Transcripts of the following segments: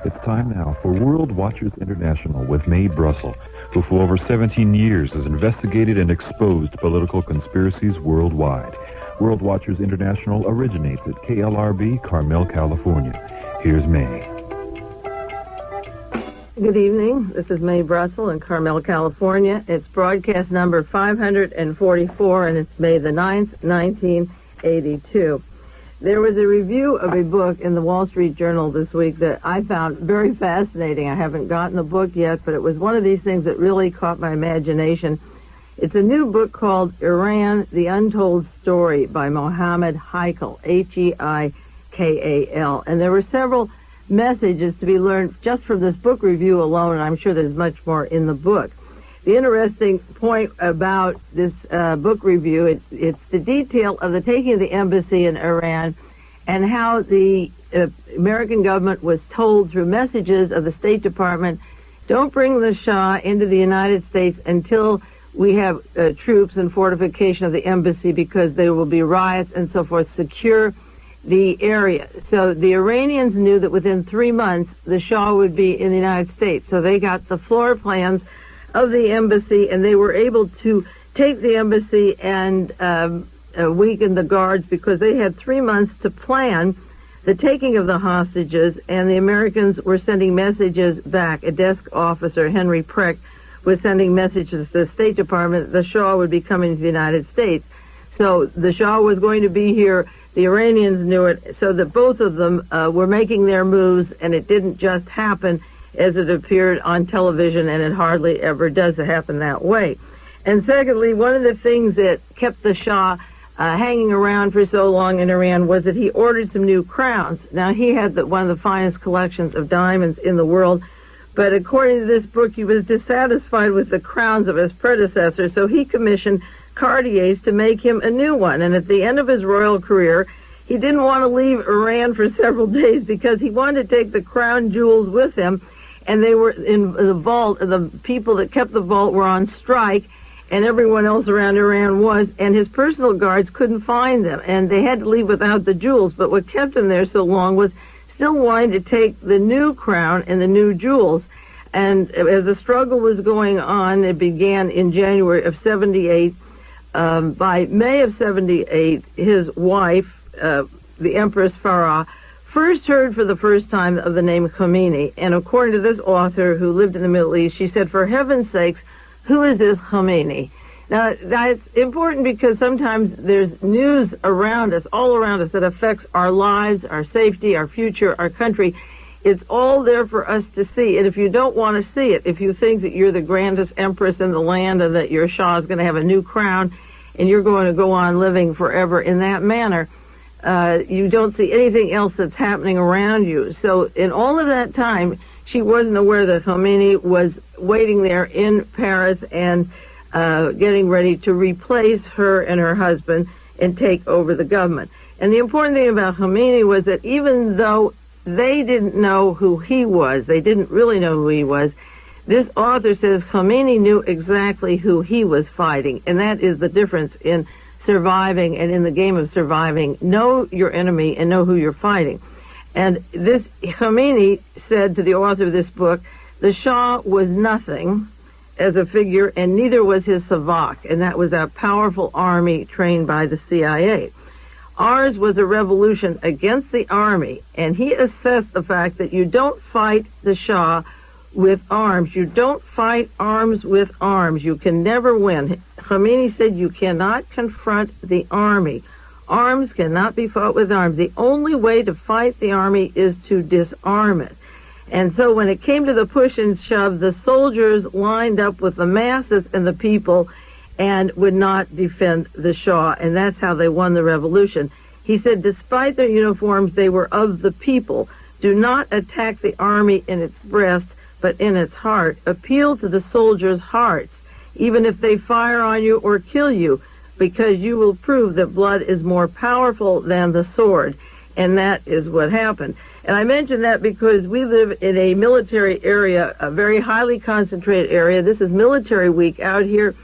It's time now for World Watchers International with Mae Brussell, who for over 17 years has investigated and exposed political conspiracies worldwide. World Watchers International originates at KLRB, Carmel, California. Here's Mae. Good evening. This is Mae Brussell in Carmel, California. It's broadcast number 544, and it's May the 9th, 1982. There was a review of a book in the Wall Street Journal this week that I found very fascinating. I haven't gotten the book yet, but it was one of these things that really caught my imagination. It's a new book called Iran, The Untold Story by Mohammed Heikel, Heikal. And there were several messages to be learned just from this book review alone, and I'm sure there's much more in the book. The interesting point about this book review, it's the detail of the taking of the embassy in Iran and how the American government was told through messages of the State Department, don't bring the Shah into the United States until we have troops and fortification of the embassy because there will be riots and so forth, secure the area. So the Iranians knew that within 3 months the Shah would be in the United States. So they got the floor plans of the embassy, and they were able to take the embassy and weaken the guards because they had 3 months to plan the taking of the hostages, and the Americans were sending messages back. A desk officer, Henry Preck, was sending messages to the State Department that the Shah would be coming to the United States. So the Shah was going to be here. The Iranians knew it, so that both of them were making their moves, and it didn't just happen as it appeared on television, and it hardly ever does happen that way. And secondly, one of the things that kept the Shah hanging around for so long in Iran was that he ordered some new crowns. Now, he had one of the finest collections of diamonds in the world, but according to this book, he was dissatisfied with the crowns of his predecessors, so he commissioned Cartier's to make him a new one. And at the end of his royal career, he didn't want to leave Iran for several days because he wanted to take the crown jewels with him, and they were in the vault. The people that kept the vault were on strike, and everyone else around Iran was, and his personal guards couldn't find them, and they had to leave without the jewels. But what kept him there so long was still wanting to take the new crown and the new jewels. And as the struggle was going on, it began in January of 78. By May of 78, his wife, the Empress Farah, first heard for the first time of the name Khomeini. And according to this author who lived in the Middle East, she said, for heaven's sakes, who is this Khomeini? Now, that's important because sometimes there's news around us, all around us, that affects our lives, our safety, our future, our country. It's all there for us to see. And if you don't want to see it, if you think that you're the grandest empress in the land and that your Shah is going to have a new crown and you're going to go on living forever in that manner, you don't see anything else that's happening around you. So in all of that time, she wasn't aware that Khomeini was waiting there in Paris and getting ready to replace her and her husband and take over the government. And the important thing about Khomeini was that even though they didn't know who he was, they didn't really know who he was, this author says Khomeini knew exactly who he was fighting, and that is the difference in surviving and in the game of surviving. Know your enemy and know who you're fighting. And this Khomeini said to the author of this book, the Shah was nothing as a figure, and neither was his Savak, and that was a powerful army trained by the CIA. Ours was a revolution against the army, and he assessed the fact that you don't fight the Shah with arms. You don't fight arms with arms. You can never win. Khomeini said you cannot confront the army. Arms cannot be fought with arms. The only way to fight the army is to disarm it. And so when it came to the push and shove, the soldiers lined up with the masses and the people and would not defend the Shah, and that's how they won the revolution. He said, despite their uniforms, they were of the people. Do not attack the army in its breast, but in its heart. Appeal to the soldiers' hearts, even if they fire on you or kill you, because you will prove that blood is more powerful than the sword. And that is what happened. And I mention that because we live in a military area, a very highly concentrated area. This is Military Week out here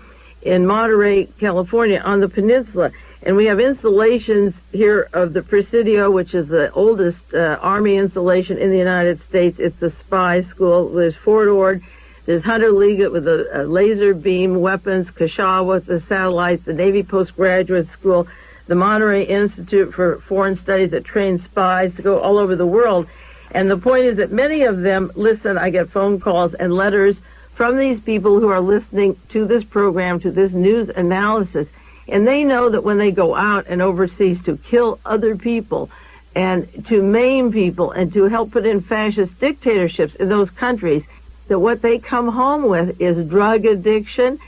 in Monterey, California, on the peninsula. And we have installations here of the Presidio, which is the oldest Army installation in the United States. It's the spy school. There's Fort Ord. There's Hunter Liga with a laser beam weapons, Kashawa with the satellites, the Navy Postgraduate School, the Monterey Institute for Foreign Studies that trains spies to go all over the world. And the point is that many of them listen. I get phone calls and letters from these people who are listening to this program, to this news analysis. And they know that when they go out and overseas to kill other people and to maim people and to help put in fascist dictatorships in those countries, that what they come home with is drug addiction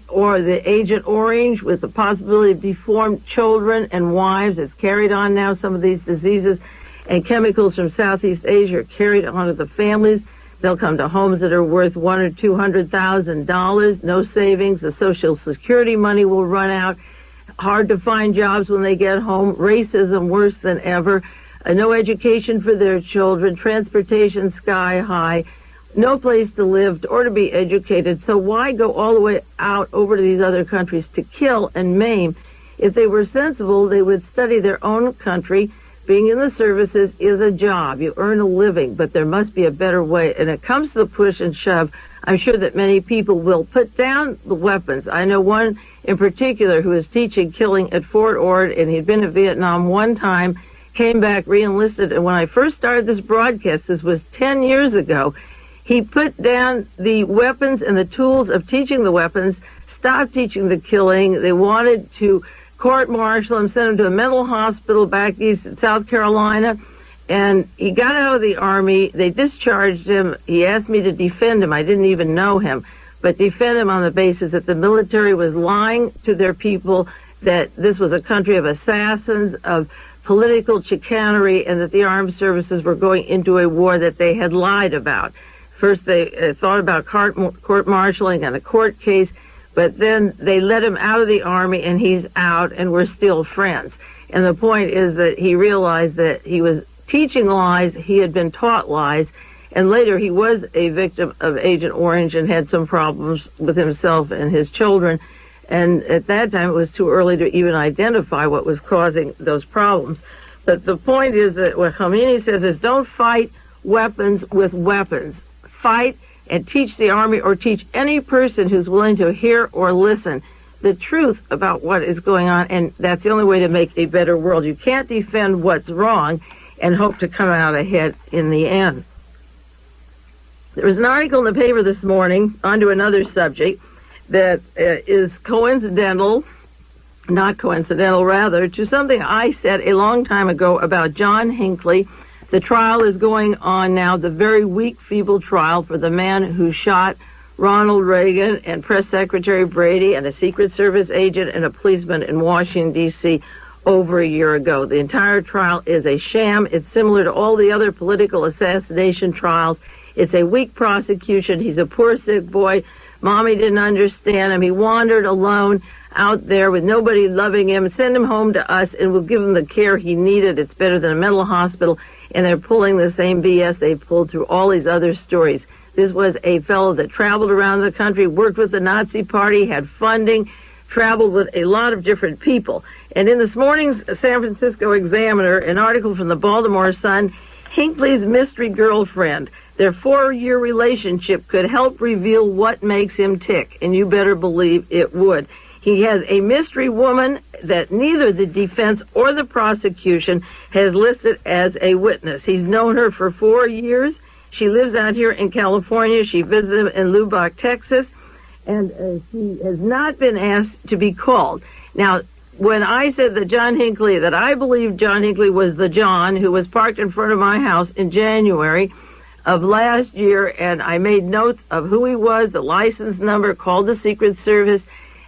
or the Agent Orange with the possibility of deformed children and wives. It's carried on now. Some of these diseases and chemicals from Southeast Asia are carried on to the families. They'll come to homes that are worth $100,000 or $200,000, no savings. The Social Security money will run out. Hard to find jobs when they get home. Racism worse than ever. No education for their children. Transportation sky high. No place to live or to be educated. So why go all the way out over to these other countries to kill and maim? If they were sensible, they would study their own country. Being in the services is a job. You earn a living, but there must be a better way. And it comes to the push and shove. I'm sure that many people will put down the weapons. I know one in particular who was teaching killing at Fort Ord, and he'd been to Vietnam one time, came back, re-enlisted, and when I first started this broadcast, this was 10 years ago, he put down the weapons and the tools of teaching the weapons, stopped teaching the killing. They wanted to court-martial him, sent him to a mental hospital back east in South Carolina, and he got out of the Army. They discharged him. He asked me to defend him. I didn't even know him, but defend him on the basis that the military was lying to their people, that this was a country of assassins, of political chicanery, and that the armed services were going into a war that they had lied about. First, they thought about court-martialing and a court case, but then they let him out of the Army, and he's out, and we're still friends. And the point is that he realized that he was teaching lies, he had been taught lies, and later he was a victim of Agent Orange and had some problems with himself and his children. And at that time, it was too early to even identify what was causing those problems. But the point is that what Khomeini says is don't fight weapons with weapons. Fight and teach the Army or teach any person who's willing to hear or listen the truth about what is going on, and that's the only way to make a better world. You can't defend what's wrong and hope to come out ahead in the end. There was an article in the paper this morning onto another subject that is coincidental, not coincidental rather, to something I said a long time ago about John Hinckley. The trial is going on now, the very weak, feeble trial for the man who shot Ronald Reagan and Press Secretary Brady and a Secret Service agent and a policeman in Washington, D.C. over a year ago. The entire trial is a sham. It's similar to all the other political assassination trials. It's a weak prosecution. He's a poor, sick boy. Mommy didn't understand him. He wandered alone out there with nobody loving him. Send him home to us, and we'll give him the care he needed. It's better than a mental hospital. And they're pulling the same BS they pulled through all these other stories. This was a fellow that traveled around the country, worked with the Nazi Party, had funding, traveled with a lot of different people. And in this morning's San Francisco Examiner, an article from the Baltimore Sun, Hinckley's mystery girlfriend, their 4-year relationship could help reveal what makes him tick, and you better believe it would. He has a mystery woman that neither the defense or the prosecution has listed as a witness. He's known her for 4 years. She lives out here in California. She visited him in Lubbock, Texas, and she has not been asked to be called. Now, when I said that that I believe John Hinckley was the John who was parked in front of my house in January of last year, and I made notes of who he was, the license number, called the Secret Service,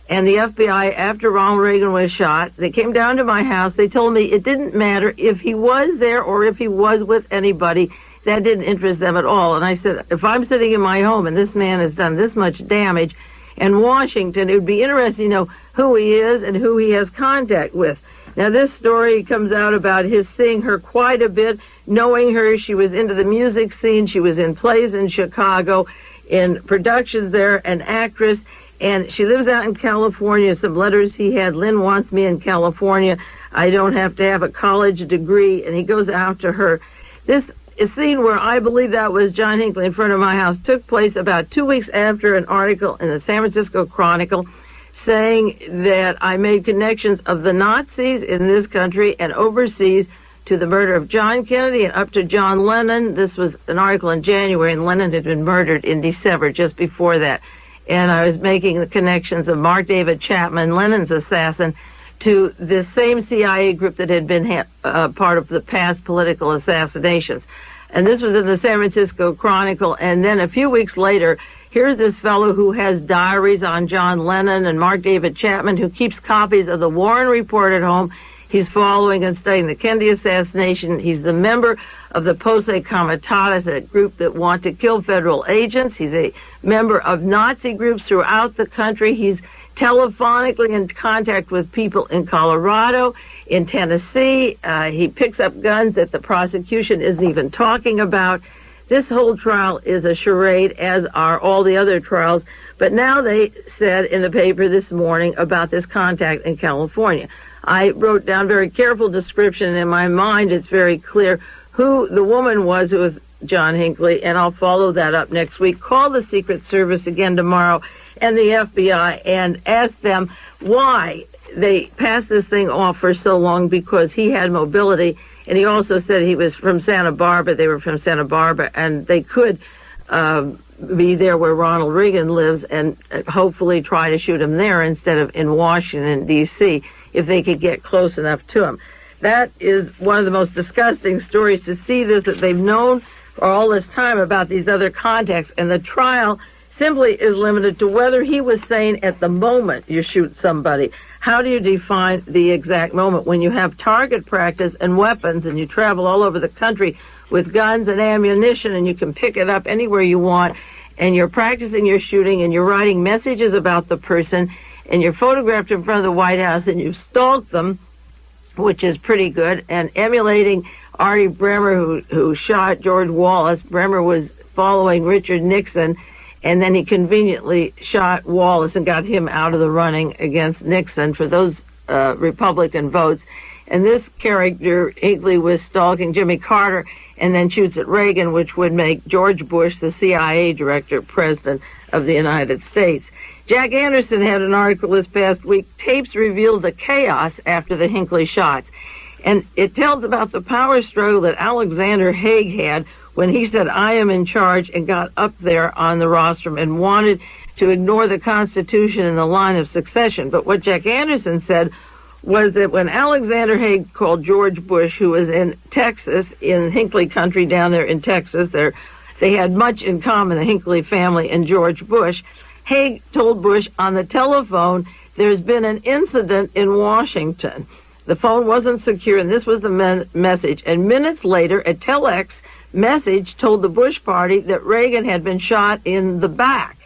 and the FBI, after Ronald Reagan was shot, they came down to my house. They told me it didn't matter if he was there or if he was with anybody. That didn't interest them at all. And I said, if I'm sitting in my home and this man has done this much damage in Washington, it would be interesting to know who he is and who he has contact with. Now, this story comes out about his seeing her quite a bit, knowing her. She was into the music scene. She was in plays in Chicago, in productions there, an actress. And she lives out in California. Some letters he had, Lynn wants me in California. I don't have to have a college degree. And he goes after her. This scene where I believe that was John Hinckley in front of my house took place about 2 weeks after an article in the San Francisco Chronicle saying that I made connections of the Nazis in this country and overseas to the murder of John Kennedy and up to John Lennon. This was an article in January, and Lennon had been murdered in December, just before that. And I was making the connections of Mark David Chapman, Lennon's assassin, to the same CIA group that had been part of the past political assassinations. And this was in the San Francisco Chronicle. And then a few weeks later, here's this fellow who has diaries on John Lennon and Mark David Chapman, who keeps copies of the Warren Report at home. He's following and studying the Kennedy assassination. He's the member of the Posse Comitatus, a group that want to kill federal agents. He's a member of Nazi groups throughout the country. He's telephonically in contact with people in Colorado, in Tennessee. He picks up guns that the prosecution isn't even talking about. This whole trial is a charade, as are all the other trials. But now they said in the paper this morning about this contact in California. I wrote down very careful description, and in my mind it's very clear who the woman was who was John Hinckley, and I'll follow that up next week. Call the Secret Service again tomorrow and the FBI and ask them why they passed this thing off for so long, because he had mobility, and he also said he was from Santa Barbara. They were from Santa Barbara, and they could be there where Ronald Reagan lives and hopefully try to shoot him there instead of in Washington, D.C., if they could get close enough to him. That is one of the most disgusting stories, to see this, that they've known for all this time about these other contacts, and the trial simply is limited to whether he was sane at the moment you shoot somebody. How do you define the exact moment when you have target practice and weapons and you travel all over the country with guns and ammunition and you can pick it up anywhere you want, and you're practicing your shooting and you're writing messages about the person, and you're photographed in front of the White House and you've stalked them, which is pretty good, and emulating Artie Bremer, who shot George Wallace. Bremer was following Richard Nixon, and then he conveniently shot Wallace and got him out of the running against Nixon for those Republican votes. And this character, Hinckley, was stalking Jimmy Carter and then shoots at Reagan, which would make George Bush, the CIA director, president of the United States. Jack Anderson had an article this past week, Tapes Reveal the Chaos After the Hinckley Shots. And it tells about the power struggle that Alexander Haig had when he said, I am in charge, and got up there on the rostrum and wanted to ignore the Constitution and the line of succession. But what Jack Anderson said was that when Alexander Haig called George Bush, who was in Texas, in Hinckley country down there in Texas, they had much in common, the Hinckley family and George Bush, Haig told Bush on the telephone, there's been an incident in Washington. The phone wasn't secure, and this was the message. And minutes later, a telex message told the Bush party that Reagan had been shot in the back.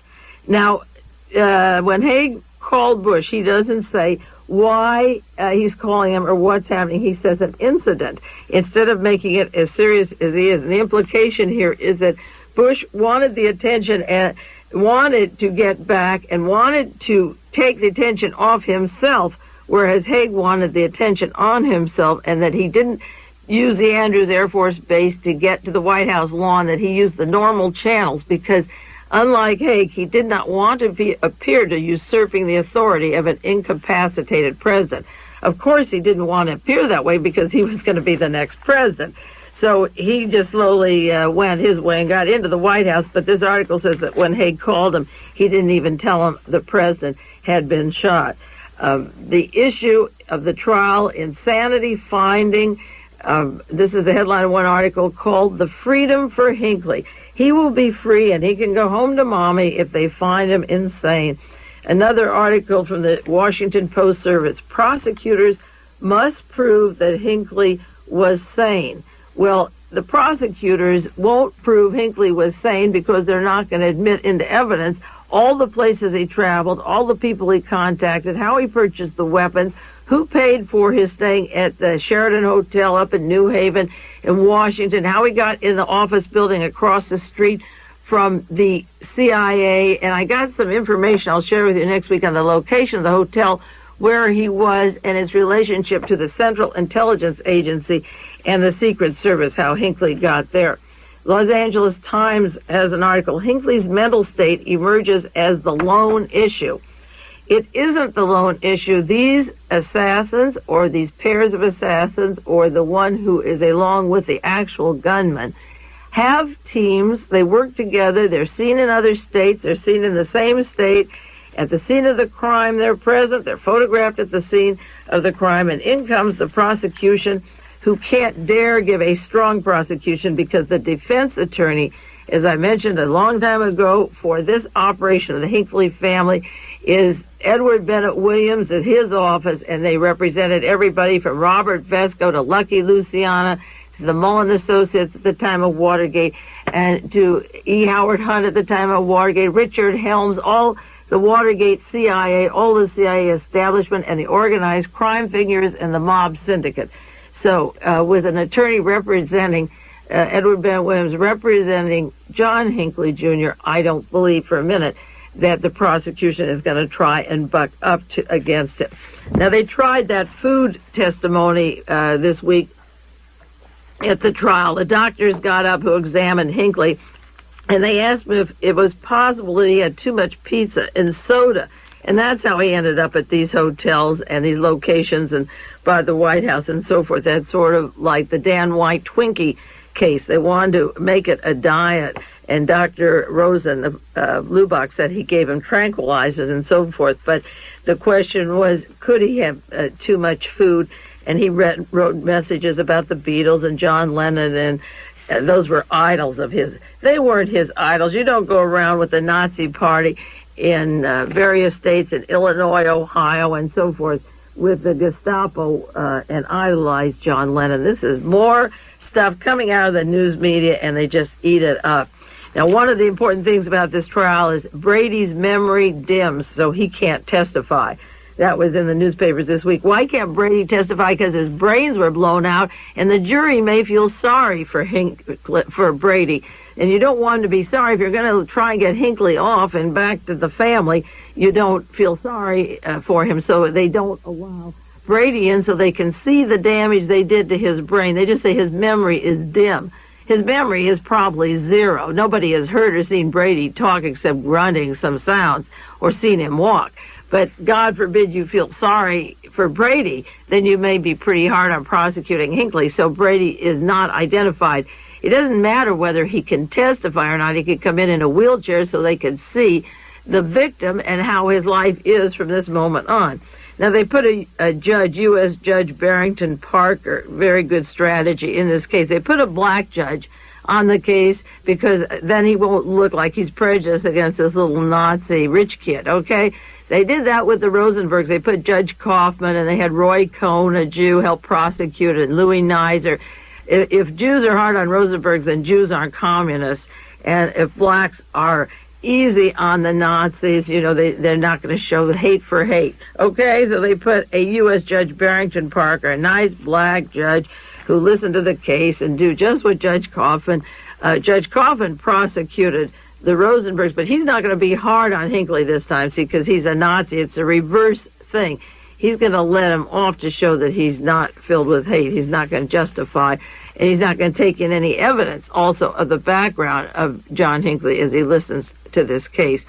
Now, when Haig called Bush, he doesn't say why he's calling him or what's happening. He says an incident instead of making it as serious as he is. And the implication here is that Bush wanted the attention and wanted to get back and wanted to take the attention off himself, whereas Haig wanted the attention on himself, and that he didn't use the Andrews Air Force Base to get to the White House lawn, that he used the normal channels, because unlike Haig, he did not want to appear to usurping the authority of an incapacitated president. Of course, he didn't want to appear that way because he was going to be the next president. So he just slowly went his way and got into the White House. But this article says that when Haig called him, he didn't even tell him the president had been shot. The issue of the trial, insanity finding, this is the headline of one article called The Freedom for Hinckley. He will be free and he can go home to mommy if they find him insane. Another article from the Washington Post Service, prosecutors must prove that Hinckley was sane. Well, the prosecutors won't prove Hinckley was sane because they're not going to admit into evidence all the places he traveled, all the people he contacted, how he purchased the weapons, who paid for his staying at the Sheraton Hotel up in New Haven in Washington, how he got in the office building across the street from the CIA, and I got some information I'll share with you next week on the location of the hotel where he was and his relationship to the Central Intelligence Agency and the Secret Service, how Hinckley got there. Los Angeles Times has an article, Hinckley's mental state emerges as the lone issue. It isn't the lone issue. These assassins, or these pairs of assassins, or the one who is along with the actual gunman, have teams. They work together. They're seen in other states. They're seen in the same state. At the scene of the crime, they're present. They're photographed at the scene of the crime. And in comes the prosecution, who can't dare give a strong prosecution because the defense attorney, as I mentioned a long time ago, for this operation of the Hinckley family is Edward Bennett Williams at his office, and they represented everybody from Robert Vesco to Lucky Luciana to the Mullen Associates at the time of Watergate, and to E. Howard Hunt at the time of Watergate, Richard Helms, all the Watergate CIA, all the CIA establishment, and the organized crime figures and the mob syndicate. So with an attorney representing Edward Bennett Williams, representing John Hinckley Jr., I don't believe for a minute that the prosecution is going to try and buck up against it. Now, they tried that food testimony this week at the trial. The doctors got up who examined Hinckley, and they asked him if it was possible that he had too much pizza and soda. And that's how he ended up at these hotels and these locations and by the White House and so forth. That's sort of like the Dan White Twinkie case. They wanted to make it a diet, and Dr. Rosen of Lubbock said he gave him tranquilizers and so forth. But the question was, could he have too much food? And he wrote messages about the Beatles and John Lennon, and those were idols of his. They weren't his idols. You don't go around with the Nazi Party in various states in Illinois, Ohio, and so forth with the Gestapo and idolize John Lennon. This is more stuff coming out of the news media, and they just eat it up. Now, one of the important things about this trial is Brady's memory dims, so he can't testify. That was in the newspapers this week. Why can't Brady testify? Because his brains were blown out, and the jury may feel sorry for Brady. And you don't want him to be sorry. If you're going to try and get Hinckley off and back to the family, you don't feel sorry for him, so they don't allow Brady in so they can see the damage they did to his brain. They just say his memory is dim. His memory is probably zero. Nobody has heard or seen Brady talk except grunting some sounds or seen him walk. But God forbid you feel sorry for Brady, then you may be pretty hard on prosecuting Hinckley. So Brady is not identified. It doesn't matter whether he can testify or not. He could come in a wheelchair so they could see the victim and how his life is from this moment on. Now, they put a judge, U.S. Judge Barrington Parker, very good strategy in this case. They put a black judge on the case because then he won't look like he's prejudiced against this little Nazi rich kid, okay? They did that with the Rosenbergs. They put Judge Kaufman, and they had Roy Cohn, a Jew, help prosecute it, and Louis Nizer. If Jews are hard on Rosenbergs, then Jews aren't communists. And if blacks are easy on the Nazis, you know, they're not going to show the hate for hate. Okay, so they put a U.S. Judge Barrington Parker, a nice black judge who listened to the case and do just what Judge Kaufman prosecuted the Rosenbergs, but he's not going to be hard on Hinckley this time, see, because he's a Nazi. It's a reverse thing. He's going to let him off to show that he's not filled with hate. He's not going to justify, and he's not going to take in any evidence also of the background of John Hinckley as he listens to this case.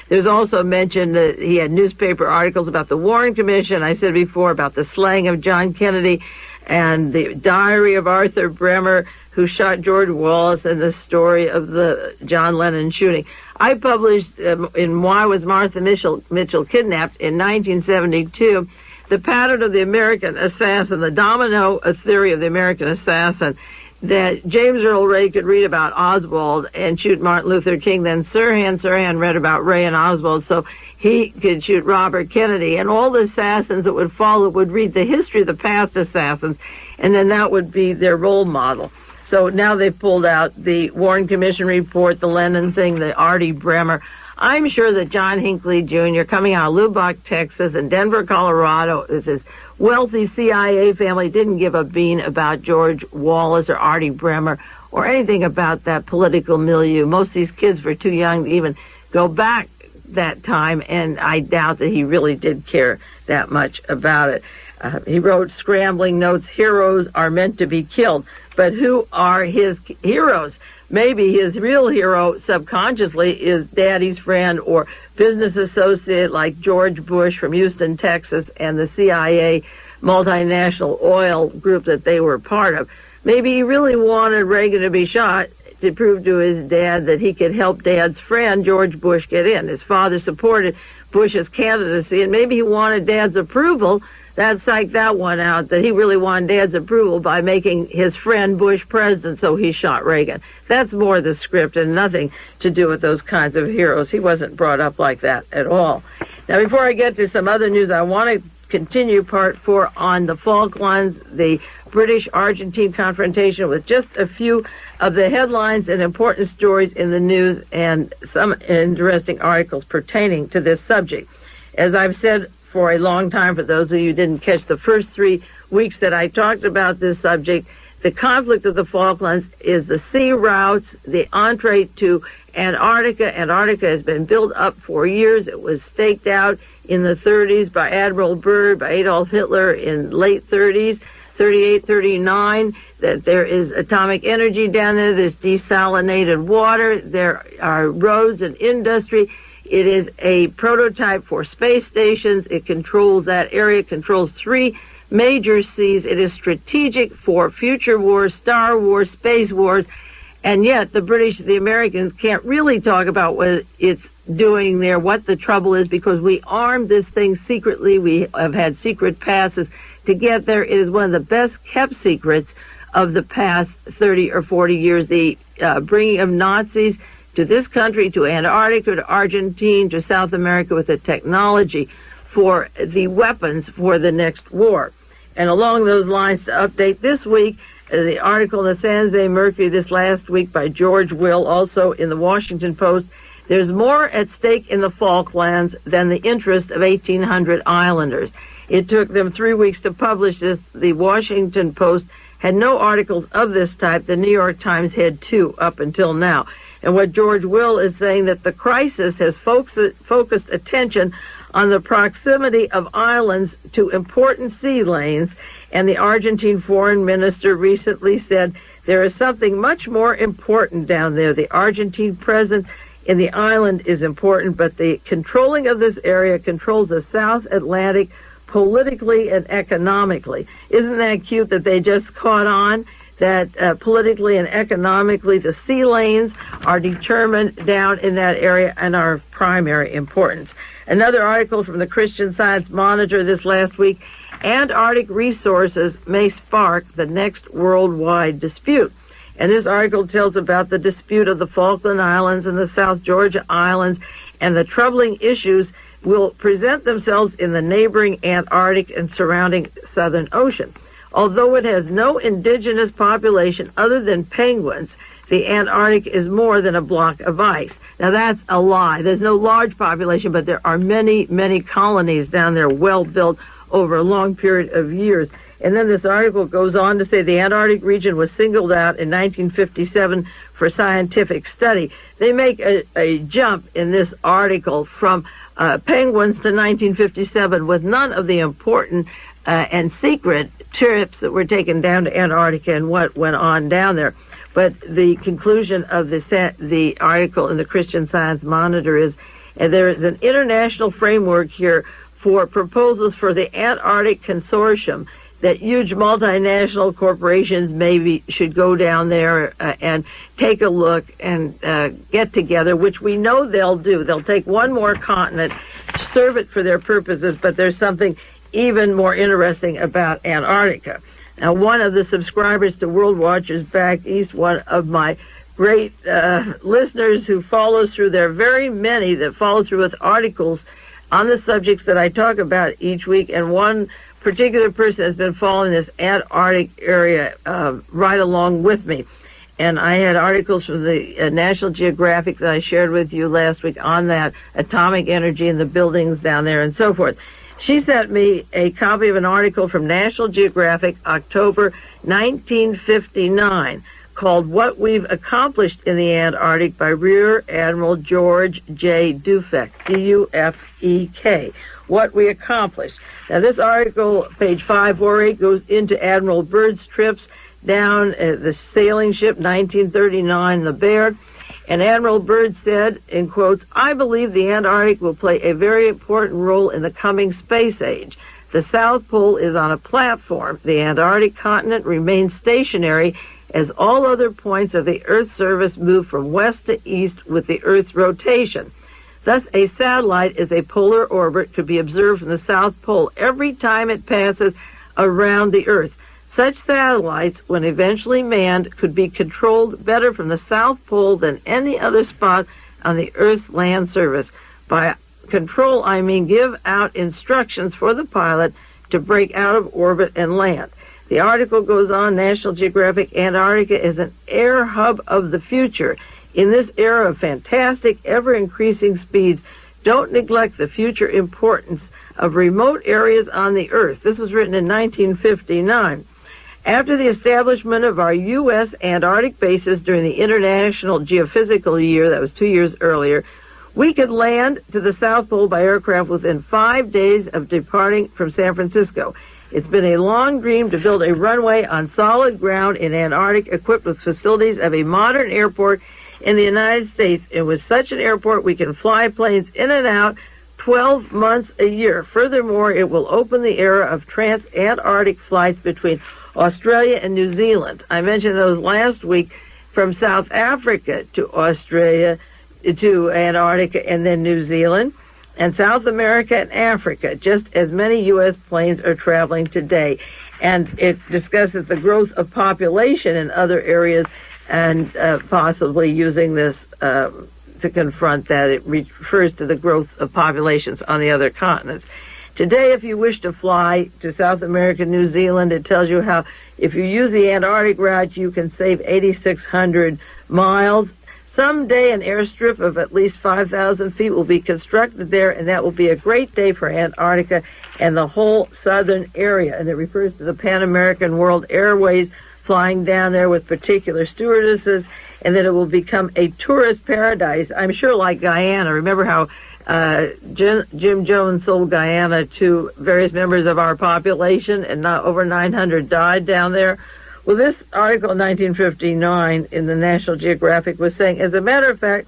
There's also mention that he had newspaper articles about the Warren Commission. I said before about the slaying of John Kennedy and the diary of Arthur Bremer, who shot George Wallace, and the story of the John Lennon shooting. I published in Why Was Martha Mitchell Kidnapped in 1972, The Pattern of the American Assassin, the domino theory of the American assassin, that James Earl Ray could read about Oswald and shoot Martin Luther King. Then Sirhan read about Ray and Oswald, so he could shoot Robert Kennedy. And all the assassins that would follow would read the history of the past assassins, and then that would be their role model. So now they've pulled out the Warren Commission report, the Lennon thing, the Artie Bremer. I'm sure that John Hinckley Jr., coming out of Lubbock, Texas, and Denver, Colorado, is his wealthy CIA family, didn't give a bean about George Wallace or Artie Bremer or anything about that political milieu. Most of these kids were too young to even go back that time, and I doubt that he really did care that much about it. He wrote scrambling notes, heroes are meant to be killed. But who are his heroes? Maybe his real hero subconsciously is Daddy's friend or business associate like George Bush from Houston, Texas, and the CIA multinational oil group that they were part of. Maybe he really wanted Reagan to be shot to prove to his dad that he could help Dad's friend, George Bush, get in. His father supported Bush's candidacy, and maybe he wanted Dad's approval. That psyched that one out, that he really wanted Dad's approval by making his friend Bush president, so he shot Reagan. That's more the script and nothing to do with those kinds of heroes. He wasn't brought up like that at all. Now, before I get to some other news, I want to continue part 4 on the Falklands, the British-Argentine confrontation, with just a few of the headlines and important stories in the news and some interesting articles pertaining to this subject. As I've said for a long time, for those of you who didn't catch the first 3 weeks that I talked about this subject, the conflict of the Falklands is the sea routes, the entree to Antarctica. Antarctica has been built up for years. It was staked out in the 30s by Admiral Byrd, by Adolf Hitler in late 30s, 38, 39, that there is atomic energy down there, there's desalinated water, there are roads and industry. It is a prototype for space stations. It controls that area, controls 3 major seas. It is strategic for future wars, Star Wars, space wars, and yet the British, the Americans can't really talk about what it's doing there, what the trouble is, because we armed this thing secretly. We have had secret passes to get there. It is one of the best kept secrets of the past 30 or 40 years, the bringing of Nazis to this country, to Antarctica, to Argentina, to South America with the technology for the weapons for the next war. And along those lines, to update this week, the article in the San Jose Mercury this last week by George Will, also in the Washington Post, there's more at stake in the Falklands than the interest of 1,800 islanders. It took them 3 weeks to publish this. The Washington Post had no articles of this type. The New York Times had 2 up until now. And what George Will is saying, that the crisis has focused attention on the proximity of islands to important sea lanes, and the Argentine foreign minister recently said there is something much more important down there. The Argentine presence in the island is important, but the controlling of this area controls the South Atlantic politically and economically. Isn't that cute that they just caught on that politically and economically the sea lanes are determined down in that area and are of primary importance? Another article from the Christian Science Monitor this last week, Antarctic resources may spark the next worldwide dispute. And this article tells about the dispute of the Falkland Islands and the South Georgia Islands, and the troubling issues will present themselves in the neighboring Antarctic and surrounding Southern Ocean. Although it has no indigenous population other than penguins, the Antarctic is more than a block of ice. Now, that's a lie. There's no large population, but there are many, many colonies down there, well built over a long period of years. And then this article goes on to say the Antarctic region was singled out in 1957 for scientific study. They make a jump in this article from penguins to 1957 with none of the important and secret trips that were taken down to Antarctica and what went on down there. But the conclusion of the article in the Christian Science Monitor is there is an international framework here for proposals for the Antarctic Consortium, that huge multinational corporations maybe should go down there and take a look and get together, which we know they'll do. They'll take one more continent, serve it for their purposes, but there's something even more interesting about Antarctica. Now, one of the subscribers to World Watchers Back East, one of my great listeners who follows through, there are very many that follow through with articles on the subjects that I talk about each week, and one particular person has been following this Antarctic area right along with me. And I had articles from the National Geographic that I shared with you last week on that, atomic energy and the buildings down there and so forth. She sent me a copy of an article from National Geographic, October 1959, called What We've Accomplished in the Antarctic by Rear Admiral George J. Dufek, D-U-F-E-K, What We Accomplished. Now, this article, page 548, goes into Admiral Byrd's trips down the sailing ship 1939, the Byrd. And Admiral Byrd said, in quotes, "I believe the Antarctic will play a very important role in the coming space age. The South Pole is on a platform. The Antarctic continent remains stationary as all other points of the Earth's surface move from west to east with the Earth's rotation. Thus, a satellite is a polar orbit to be observed from the South Pole every time it passes around the Earth. Such satellites, when eventually manned, could be controlled better from the South Pole than any other spot on the Earth's land surface. By control, I mean give out instructions for the pilot to break out of orbit and land." The article goes on, National Geographic, Antarctica is an air hub of the future. In this era of fantastic, ever-increasing speeds, don't neglect the future importance of remote areas on the Earth. This was written in 1959. After the establishment of our U.S. Antarctic bases during the International Geophysical Year, that was 2 years earlier, we could land to the South Pole by aircraft within 5 days of departing from San Francisco. It's been a long dream to build a runway on solid ground in Antarctic equipped with facilities of a modern airport in the United States. And with such an airport, we can fly planes in and out 12 months a year. Furthermore, it will open the era of trans-Antarctic flights between Australia and New Zealand. I mentioned those last week, from South Africa to Australia to Antarctica and then New Zealand, and South America and Africa. Just as many U.S. planes are traveling today. And it discusses the growth of population in other areas and possibly using this to confront that. It refers to the growth of populations on the other continents. Today, if you wish to fly to South America, New Zealand, it tells you how if you use the Antarctic route, you can save 8,600 miles. Someday, an airstrip of at least 5,000 feet will be constructed there, and that will be a great day for Antarctica and the whole southern area. And it refers to the Pan American World Airways flying down there with particular stewardesses, and that it will become a tourist paradise. I'm sure like Guyana. Remember how Jim Jones sold Guyana to various members of our population, and over 900 died down there? Well, this article in 1959 in the National Geographic was saying, as a matter of fact,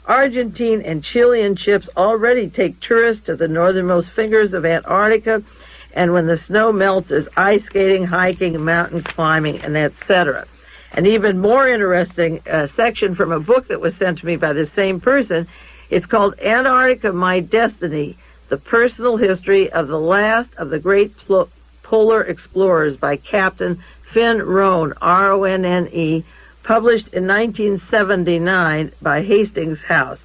Argentine and Chilean ships already take tourists to the northernmost fingers of Antarctica, and when the snow melts, there's ice skating, hiking, mountain climbing, and etc. An even more interesting section from a book that was sent to me by the same person. It's called Antarctica, My Destiny, The Personal History of the Last of the Great Polar Explorers by Captain Finn Ronne, R-O-N-N-E, published in 1979 by Hastings House.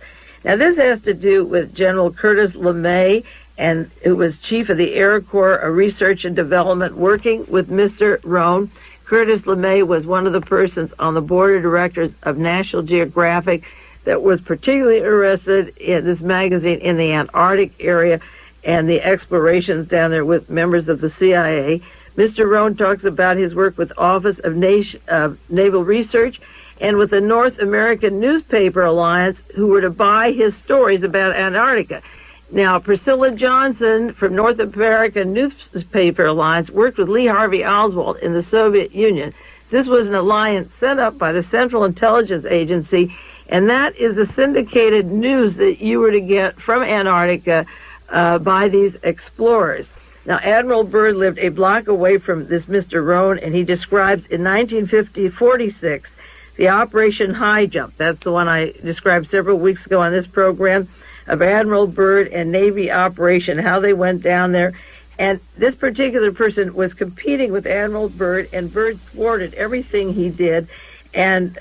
Now, this has to do with General Curtis LeMay, and who was chief of the Air Corps Research and Development, working with Mr. Ronne. Curtis LeMay was one of the persons on the board of directors of National Geographic that was particularly interested in this magazine in the Antarctic area and the explorations down there with members of the CIA. Mr. Ronne talks about his work with Office of Naval Research and with the North American Newspaper Alliance, who were to buy his stories about Antarctica. Now, Priscilla Johnson from North American Newspaper Alliance worked with Lee Harvey Oswald in the Soviet Union. This was an alliance set up by the Central Intelligence Agency, and that is the syndicated news that you were to get from Antarctica by these explorers. Now, Admiral Byrd lived a block away from this Mr. Ronne, and he describes in 1946 the Operation High Jump. That's the one I described several weeks ago on this program, of Admiral Byrd and Navy operation, how they went down there. And this particular person was competing with Admiral Byrd, and Byrd thwarted everything he did and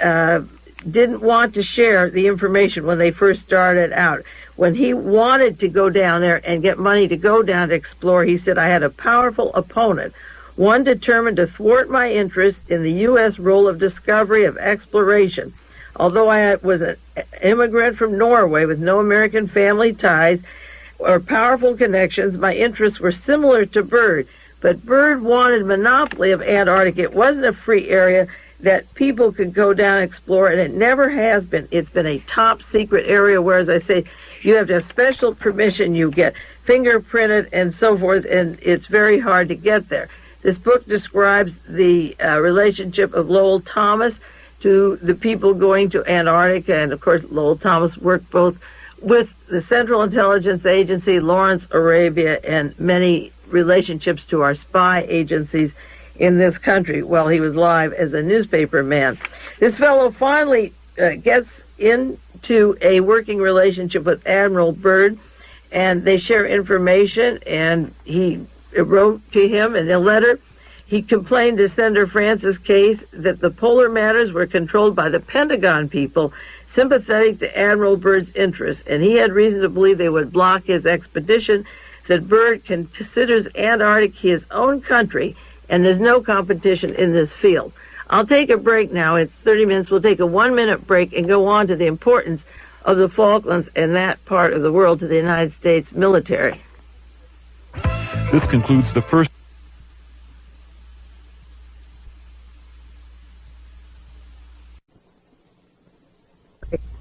didn't want to share the information when they first started out. When he wanted to go down there and get money to go down to explore, he said, I had a powerful opponent, one determined to thwart my interest in the U.S. role of discovery of exploration. Although I was an immigrant from Norway with no American family ties or powerful connections, my interests were similar to Byrd. But Byrd wanted monopoly of Antarctica. It wasn't a free area. that people could go down and explore, and it never has been. It's been a top secret area where, as I say, you have to have special permission, you get fingerprinted and so forth, and it's very hard to get there. This book describes the relationship of Lowell Thomas to the people going to Antarctica, and of course Lowell Thomas worked both with the Central Intelligence Agency, Lawrence Arabia, and many relationships to our spy agencies in this country while he was alive as a newspaper man. This fellow finally gets into a working relationship with Admiral Byrd, and they share information, and he wrote to him in a letter. He complained to Senator Francis Case that the polar matters were controlled by the Pentagon people, sympathetic to Admiral Byrd's interests, and he had reason to believe they would block his expedition, that Byrd considers Antarctica his own country, and there's no competition in this field. I'll take a break now. It's 30 minutes. We'll take a 1-minute break and go on to the importance of the Falklands and that part of the world to the United States military. This concludes the first.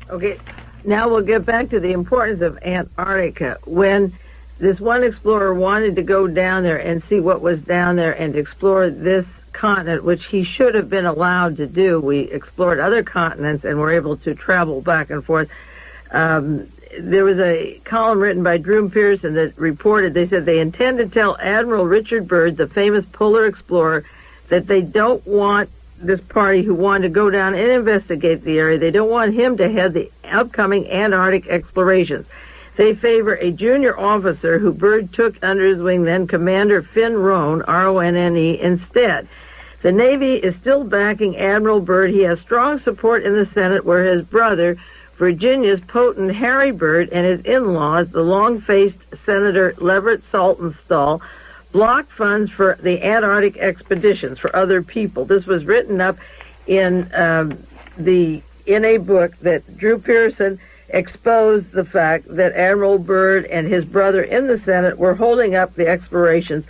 Okay, now we'll get back to the importance of Antarctica. When this one explorer wanted to go down there and see what was down there and explore this continent, which he should have been allowed to do. We explored other continents and were able to travel back and forth. There was a column written by Drew Pearson that reported, they said they intend to tell Admiral Richard Byrd, the famous polar explorer, that they don't want this party who wanted to go down and investigate the area, they don't want him to head the upcoming Antarctic explorations. They favor a junior officer who Byrd took under his wing, then Commander Finn Ronne, R-O-N-N-E, instead. The Navy is still backing Admiral Byrd. He has strong support in the Senate, where his brother, Virginia's potent Harry Byrd, and his in-laws, the long-faced Senator Leverett Saltonstall, blocked funds for the Antarctic expeditions for other people. This was written up in a book that Drew Pearson exposed the fact that Admiral Byrd and his brother in the Senate were holding up the explorations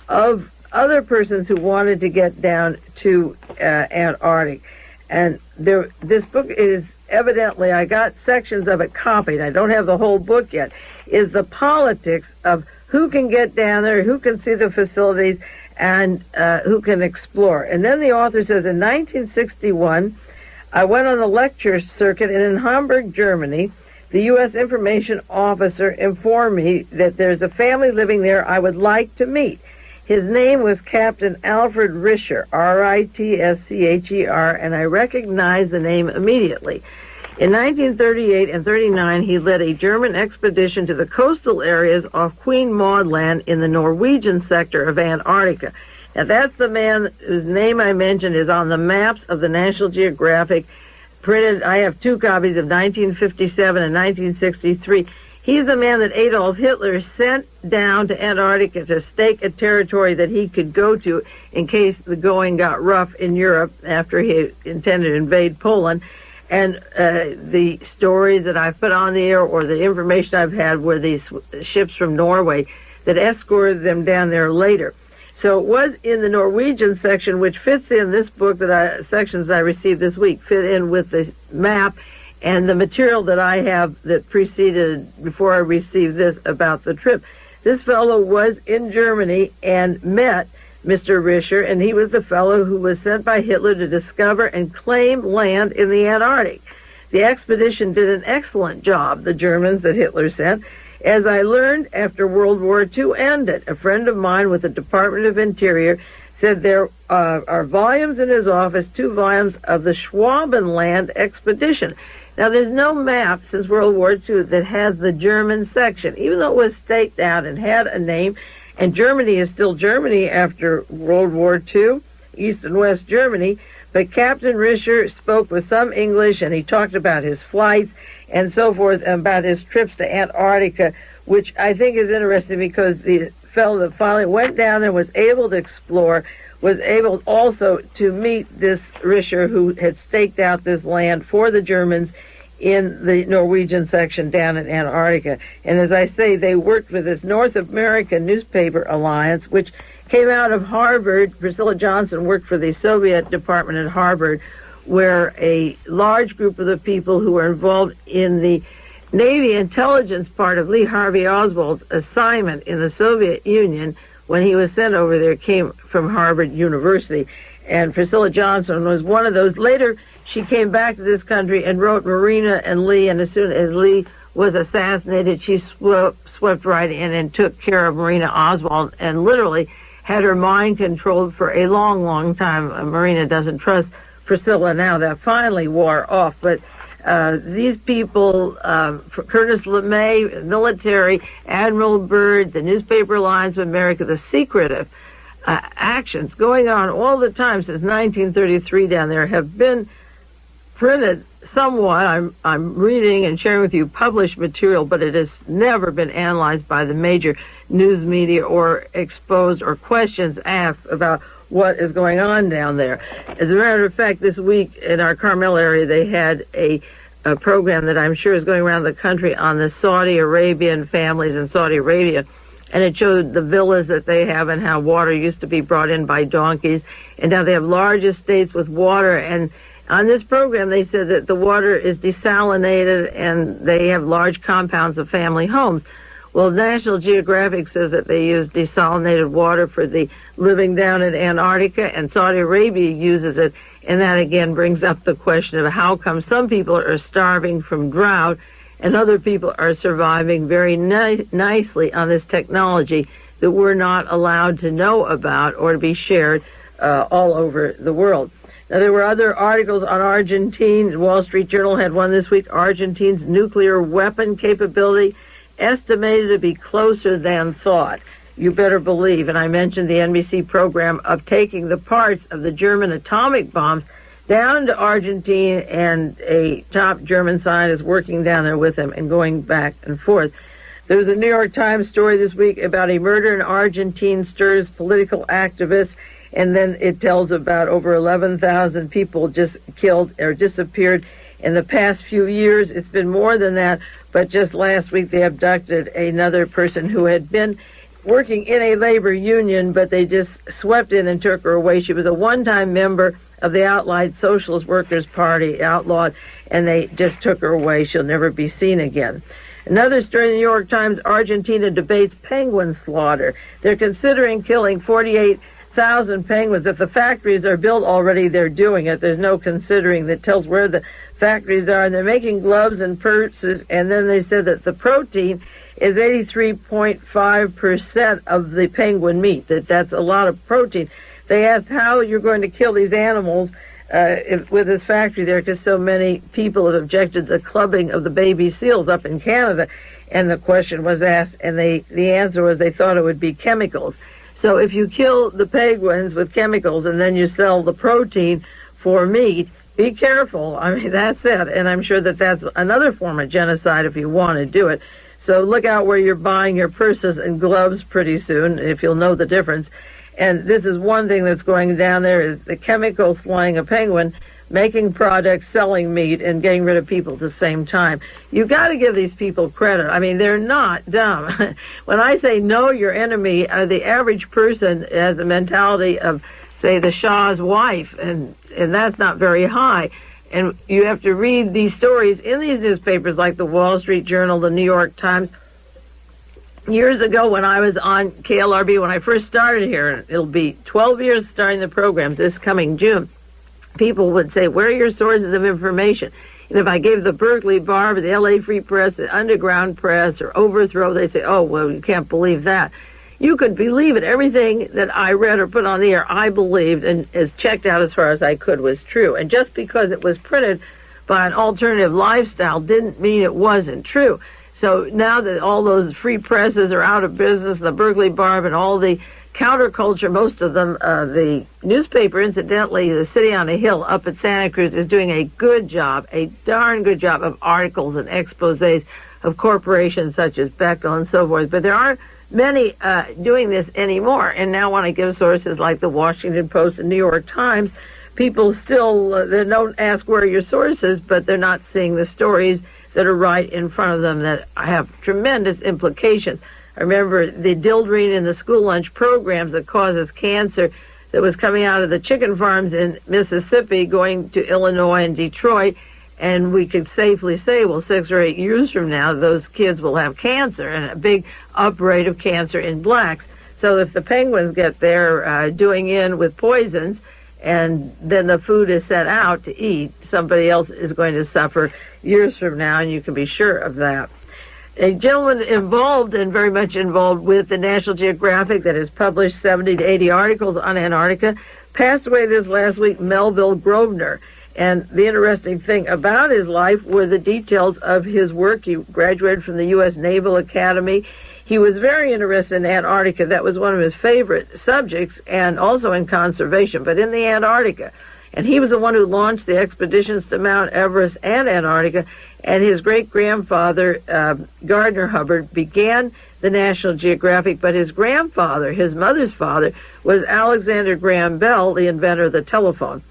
of other persons who wanted to get down to Antarctic. And this book is evidently, I got sections of it copied, I don't have the whole book yet, is the politics of who can get down there, who can see the facilities, and who can explore. And then the author says, in 1961, I went on the lecture circuit, and in Hamburg, Germany, the U.S. information officer informed me that there's a family living there I would like to meet. His name was Captain Alfred Ritscher, R-I-T-S-C-H-E-R, and I recognized the name immediately. In 1938 and 39, he led a German expedition to the coastal areas off Queen Maud Land in the Norwegian sector of Antarctica. Now, that's the man whose name I mentioned is on the maps of the National Geographic, printed. I have two copies of 1957 and 1963. He's the man that Adolf Hitler sent down to Antarctica to stake a territory that he could go to in case the going got rough in Europe after he intended to invade Poland. And the stories that I've put on the air or the information I've had were these ships from Norway that escorted them down there later. So it was in the Norwegian section, which fits in this book sections I received this week, fit in with the map and the material that I have that preceded before I received this about the trip. This fellow was in Germany and met Mr. Ritscher, and he was the fellow who was sent by Hitler to discover and claim land in the Antarctic. The expedition did an excellent job, the Germans that Hitler sent. As I learned after World War II ended, a friend of mine with the Department of Interior said there are volumes in his office, 2 volumes of the Schwabenland expedition. Now, there's no map since World War II that has the German section, even though it was staked out and had a name. And Germany is still Germany after World War II, East and West Germany. But Captain Ritscher spoke with some English, and he talked about his flights and so forth, and about his trips to Antarctica, which I think is interesting because the fellow that finally went down there was able to explore, was able also to meet this Ritscher who had staked out this land for the Germans in the Norwegian section down in Antarctica. And as I say, they worked with this North American Newspaper Alliance, which came out of Harvard. Priscilla Johnson worked for the Soviet department at Harvard, where a large group of the people who were involved in the Navy intelligence part of Lee Harvey Oswald's assignment in the Soviet Union when he was sent over there came from Harvard University. And Priscilla Johnson was one of those. Later, she came back to this country and wrote Marina and Lee, and as soon as Lee was assassinated, she swept right in and took care of Marina Oswald and literally had her mind controlled for a long, long time. Marina doesn't trust Priscilla now. That finally wore off. But these people, Curtis LeMay, military, Admiral Byrd, the Newspaper Alliance of America, the secretive actions going on all the time since 1933 down there have been printed somewhat. I'm reading and sharing with you published material, but it has never been analyzed by the major news media or exposed or questions asked about what is going on down there. As a matter of fact, this week in our Carmel area, they had a program that I'm sure is going around the country on the Saudi Arabian families in Saudi Arabia, and it showed the villas that they have and how water used to be brought in by donkeys, and now they have large estates with water. And on this program, they said that the water is desalinated and they have large compounds of family homes. Well, National Geographic says that they use desalinated water for the living down in Antarctica, and Saudi Arabia uses it. And that again brings up the question of how come some people are starving from drought and other people are surviving very nicely on this technology that we're not allowed to know about or to be shared all over the world. Now, there were other articles on Argentina. The Wall Street Journal had one this week. Argentina's nuclear weapon capability estimated to be closer than thought. You better believe. And I mentioned the NBC program of taking the parts of the German atomic bombs down to Argentina, and a top German scientist working down there with them and going back and forth. There was a New York Times story this week about a murder in Argentina stirs political activists, and then it tells about over 11,000 people just killed or disappeared in the past few years. It's been more than that, but just last week they abducted another person who had been working in a labor union, but they just swept in and took her away. She was a one-time member of the outlawed Socialist Workers' Party, outlawed, and they just took her away. She'll never be seen again. Another story in the New York Times, Argentina debates penguin slaughter. They're considering killing 48,000 penguins. If the factories are built already, they're doing it. There's no considering that tells where the factories are. And they're making gloves and purses, and then they said that the protein is 83.5% of the penguin meat. That's a lot of protein. They asked how you're going to kill these animals with this factory there, because so many people have objected to the clubbing of the baby seals up in Canada. And the question was asked, and the answer was they thought it would be chemicals. So if you kill the penguins with chemicals and then you sell the protein for meat, be careful. I mean, that's it. And I'm sure that that's another form of genocide if you want to do it. So look out where you're buying your purses and gloves pretty soon, if you'll know the difference. And this is one thing that's going down there, is the chemicals flying a penguin, making products, selling meat, and getting rid of people at the same time. You've got to give these people credit. I mean, they're not dumb. When I say know your enemy, the average person has a mentality of, say, the Shah's wife, and that's not very high. And you have to read these stories in these newspapers like the Wall Street Journal, the New York Times. Years ago when I was on KLRB, when I first started here, and it'll be 12 years starting the program this coming June, people would say, where are your sources of information? And if I gave the Berkeley Bar, the LA Free Press, the Underground Press, or Overthrow, they'd say, oh, well, you can't believe that. You could believe it. Everything that I read or put on the air, I believed, and is checked out as far as I could, was true. And just because it was printed by an alternative lifestyle didn't mean it wasn't true. So now that all those free presses are out of business, the Berkeley Barb and all the counterculture, most of them, the newspaper, incidentally, the City on a Hill up at Santa Cruz, is doing a good job, a darn good job of articles and exposés of corporations such as Bechtel and so forth. But there aren't many doing this anymore. And now when I give sources like the Washington Post and New York Times, people still, they don't ask where are your sources, but they're not seeing the stories that are right in front of them that have tremendous implications. I remember the dildrine in the school lunch programs that causes cancer that was coming out of the chicken farms in Mississippi going to Illinois and Detroit. And we could safely say, well, 6 or 8 years from now, those kids will have cancer and a big uprate of cancer in blacks. So if the penguins get there doing in with poisons, and then the food is set out to eat, somebody else is going to suffer years from now, and you can be sure of that. A gentleman involved and very much involved with the National Geographic that has published 70 to 80 articles on Antarctica passed away this last week, Melville Grosvenor. And the interesting thing about his life were the details of his work. He graduated from the U.S. Naval Academy. He was very interested in Antarctica. That was one of his favorite subjects, and also in conservation, but in the Antarctica. And he was the one who launched the expeditions to Mount Everest and Antarctica. And his great-grandfather, Gardner Hubbard, began the National Geographic, but his grandfather, his mother's father, was Alexander Graham Bell, the inventor of the telephone.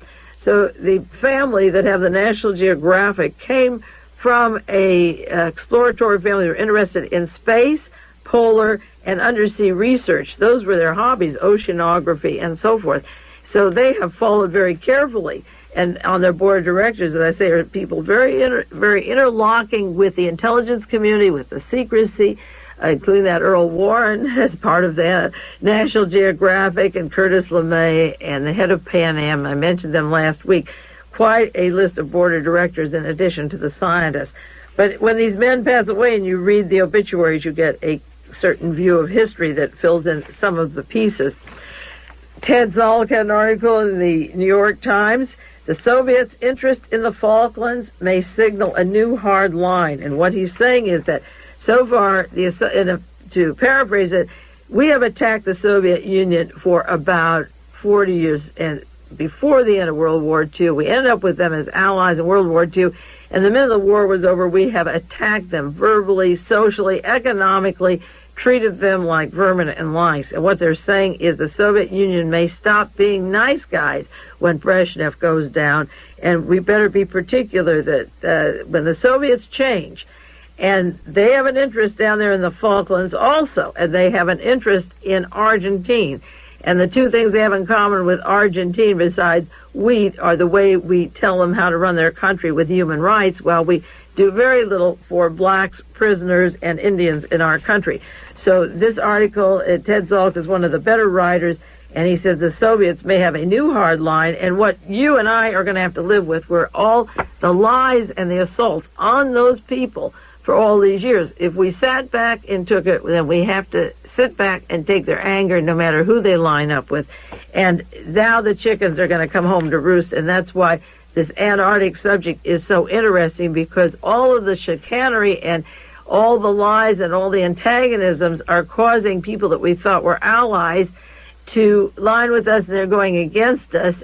So the family that have the National Geographic came from a exploratory family that were interested in space, polar, and undersea research. Those were their hobbies, oceanography, and so forth. So they have followed very carefully. And on their board of directors, as I say, are people very interlocking with the intelligence community, with the secrecy, including that Earl Warren as part of the National Geographic, and Curtis LeMay, and the head of Pan Am. I mentioned them last week. Quite a list of board of directors in addition to the scientists. But when these men pass away and you read the obituaries, you get a certain view of history that fills in some of the pieces. Ted Zolk had an article in the New York Times. The Soviets' interest in the Falklands may signal a new hard line. And what he's saying is that so far, to paraphrase it, we have attacked the Soviet Union for about 40 years, and before the end of World War II, we ended up with them as allies in World War II, and the minute the war was over, we have attacked them verbally, socially, economically, treated them like vermin and lice. And what they're saying is the Soviet Union may stop being nice guys when Brezhnev goes down, and we better be particular that when the Soviets change, and they have an interest down there in the Falklands also, and they have an interest in Argentina. And the two things they have in common with Argentina, besides wheat, are the way we tell them how to run their country with human rights, while we do very little for blacks, prisoners, and Indians in our country. So this article, Ted Zolk is one of the better writers, and he says the Soviets may have a new hard line, and what you and I are going to have to live with were all the lies and the assaults on those people for all these years. If we sat back and took it, then we have to sit back and take their anger no matter who they line up with. And now the chickens are going to come home to roost, and that's why this Antarctic subject is so interesting, because all of the chicanery and all the lies and all the antagonisms are causing people that we thought were allies to line with us, and they're going against us.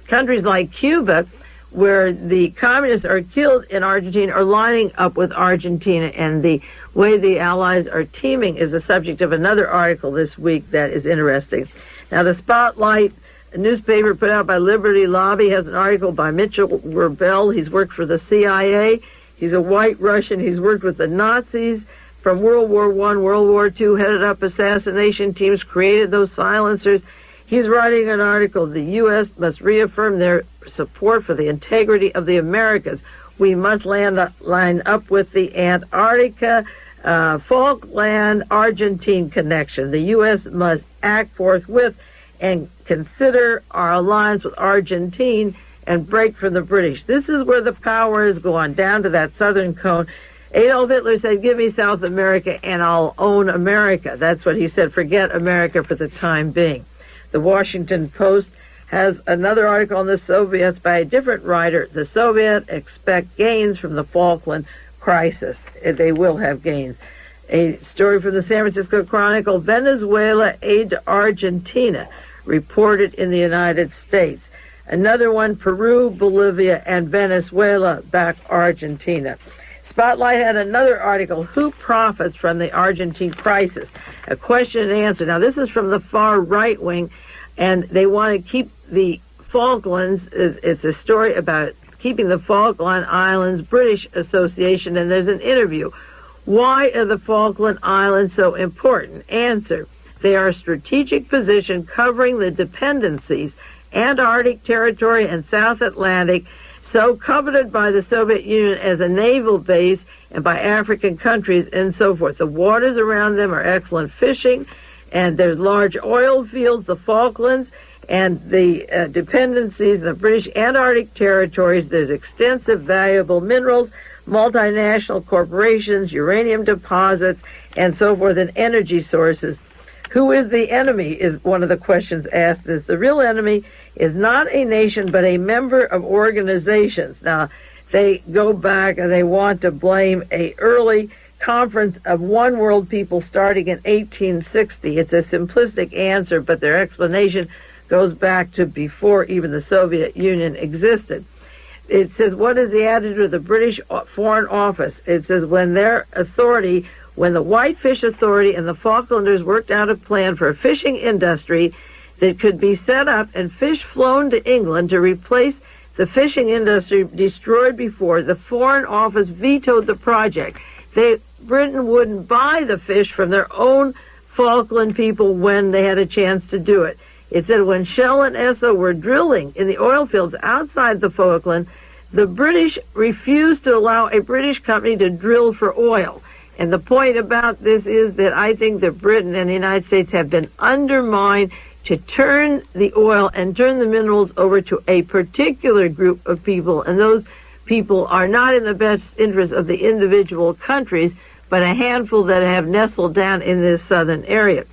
Countries like Cuba, where the communists are killed in Argentina, are lining up with Argentina, and the way the allies are teaming is the subject of another article this week that is interesting. Now, the Spotlight, a newspaper put out by Liberty Lobby, has an article by Mitchell Rebel. He's worked for the CIA. He's a white Russian. He's worked with the Nazis from World War I, World War II, headed up assassination teams, created those silencers. He's writing an article, the U.S. must reaffirm their support for the integrity of the Americas. We must line up with the Antarctica, Falkland, Argentine connection. The U.S. must act forthwith and consider our alliance with Argentina and break from the British. This is where the power is going, down to that southern cone. Adolf Hitler said, give me South America and I'll own America. That's what he said, forget America for the time being. The Washington Post has another article on the Soviets by a different writer. The Soviets expect gains from the Falkland crisis. They will have gains. A story from the San Francisco Chronicle, Venezuela aid to Argentina, reported in the United States. Another one, Peru, Bolivia, and Venezuela back Argentina. Spotlight had another article, Who Profits from the Argentine Crisis? A question and answer. Now, this is from the far right wing, and they want to keep the Falklands. It's a story about keeping the Falkland Islands, British Association, and there's an interview. Why are the Falkland Islands so important? Answer. They are a strategic position covering the dependencies, Antarctic territory and South Atlantic, so coveted by the Soviet Union as a naval base and by African countries and so forth. The waters around them are excellent fishing, and there's large oil fields, the Falklands, and the dependencies in the British Antarctic territories. There's extensive valuable minerals, multinational corporations, uranium deposits, and so forth, and energy sources. Who is the enemy is one of the questions asked. The real enemy is not a nation, but a member of organizations. Now, they go back and they want to blame a early conference of one world people starting in 1860. It's a simplistic answer, but their explanation goes back to before even the Soviet Union existed. It says, what is the attitude of the British Foreign Office? It says, when the Whitefish Authority and the Falklanders worked out a plan for a fishing industry that could be set up and fish flown to England to replace the fishing industry destroyed before, the Foreign Office vetoed the project. Britain wouldn't buy the fish from their own Falkland people when they had a chance to do it. It said when Shell and Esso were drilling in the oil fields outside the Falkland, the British refused to allow a British company to drill for oil. And the point about this is that I think that Britain and the United States have been undermined to turn the oil and turn the minerals over to a particular group of people, and those people are not in the best interest of the individual countries, but a handful that have nestled down in this southern area.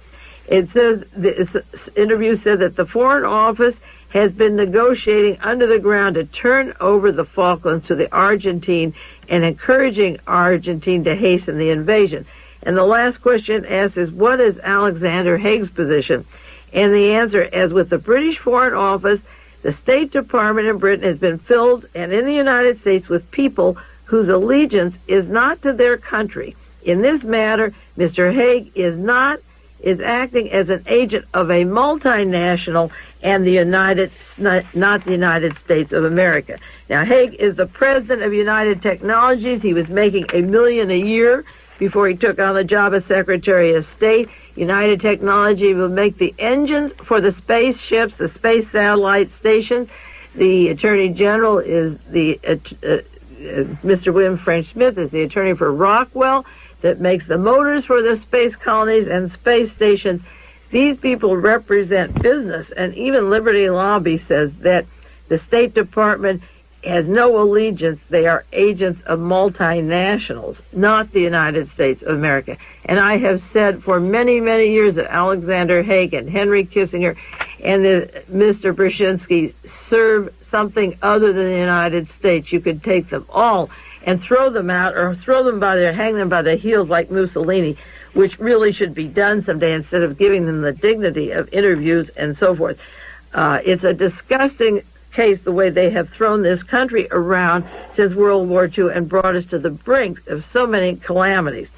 It says, this interview said that the Foreign Office has been negotiating under the ground to turn over the Falklands to the Argentine and encouraging Argentine to hasten the invasion. And the last question asked is, what is Alexander Haig's position? And the answer, as with the British Foreign Office, the State Department in Britain has been filled, and in the United States, with people whose allegiance is not to their country. In this matter, Mr. Haig is acting as an agent of a multinational and not the United States of America. Now, Haig is the president of United Technologies. He was making $1 million a year before he took on the job as Secretary of State. United Technology will make the engines for the spaceships, the space satellite stations. The Attorney General is Mr. William French Smith is the attorney for Rockwell, that makes the motors for the space colonies and space stations. These people represent business, and even Liberty Lobby says that the State Department has no allegiance. They are agents of multinationals, not the United States of America. And I have said for many, many years that Alexander Haig and Henry Kissinger and Mr. Brzezinski serve something other than the United States. You could take them all and throw them out, or hang them by their heels like Mussolini, which really should be done someday instead of giving them the dignity of interviews and so forth. It's a disgusting case the way they have thrown this country around since World War II and brought us to the brink of so many calamities.